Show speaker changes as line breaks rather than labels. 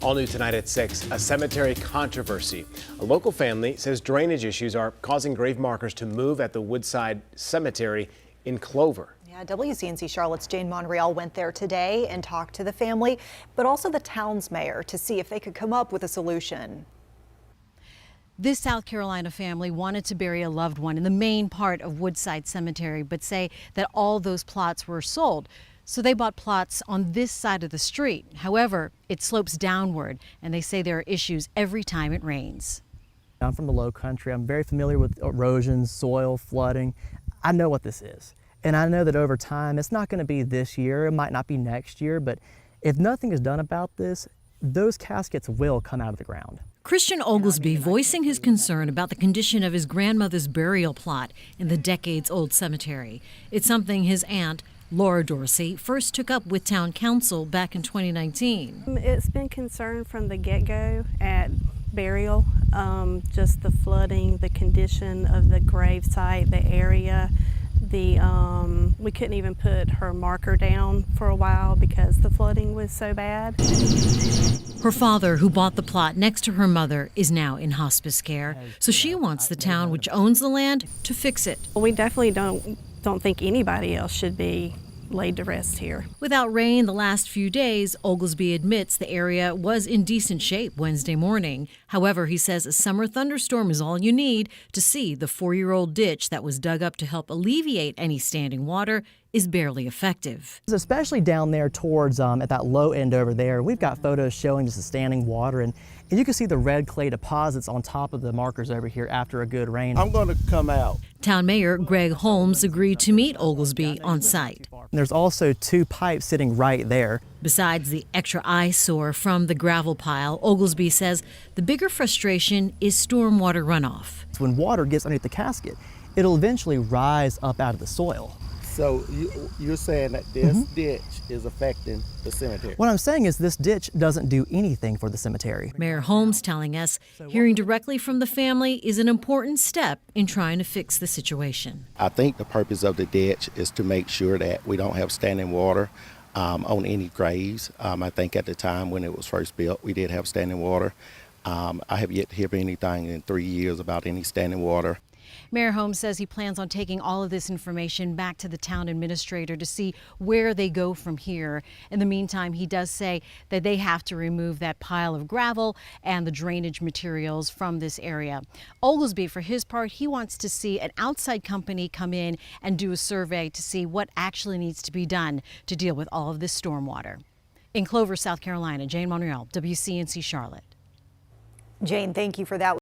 All new tonight at 6, a cemetery controversy. A local family says drainage issues are causing grave markers to move at the Woodside Cemetery in Clover.
Yeah, WCNC Charlotte's Jane Monreal went there today and talked to the family, but also the town's mayor to see if they could come up with a solution.
This South Carolina family wanted to bury a loved one in the main part of Woodside Cemetery, but say that all those plots were sold. So they bought plots on this side of the street. However, it slopes downward, and they say there are issues every time it rains.
I'm from the low country. I'm very familiar with erosion, soil, flooding. I know what this is. And I know that over time, it's not going to be this year, it might not be next year, but if nothing is done about this, those caskets will come out of the ground.
Christian Oglesby voicing his concern about the condition of his grandmother's burial plot in the decades-old cemetery. It's something his aunt, Laura Dorsey, first took up with town council back in 2019.
It's been concerned from the get-go at burial, just the flooding, the condition of the grave site, the area. We couldn't even put her marker down for a while because the flooding was so bad.
Her father, who bought the plot next to her mother, is now in hospice care, so she wants the town, which owns the land, to fix it.
We definitely don't think anybody else should be laid to rest here.
Without rain the last few days, Oglesby admits the area was in decent shape Wednesday morning. However, he says a summer thunderstorm is all you need to see the 4-year-old ditch that was dug up to help alleviate any standing water is barely effective.
Especially down there towards, at that low end over there, we've got photos showing just the standing water, and you can see the red clay deposits on top of the markers over here after a good rain.
I'm going to come out.
Town Mayor Greg Holmes agreed to meet Oglesby on site.
And there's also 2 pipes sitting right there.
Besides the extra eyesore from the gravel pile, Oglesby says the bigger frustration is stormwater runoff.
When water gets underneath the casket, it'll eventually rise up out of the soil.
So you're saying that this ditch is affecting the cemetery?
What I'm saying is this ditch doesn't do anything for the cemetery.
Mayor Holmes telling us hearing directly from the family is an important step in trying to fix the situation.
I think the purpose of the ditch is to make sure that we don't have standing water on any graves. I think at the time when it was first built, we did have standing water. I have yet to hear anything in 3 years about any standing water.
Mayor Holmes says he plans on taking all of this information back to the town administrator to see where they go from here. In the meantime, he does say that they have to remove that pile of gravel and the drainage materials from this area. Oglesby, for his part, he wants to see an outside company come in and do a survey to see what actually needs to be done to deal with all of this stormwater. In Clover, South Carolina, Jane Monreal, WCNC Charlotte.
Jane, thank you for that.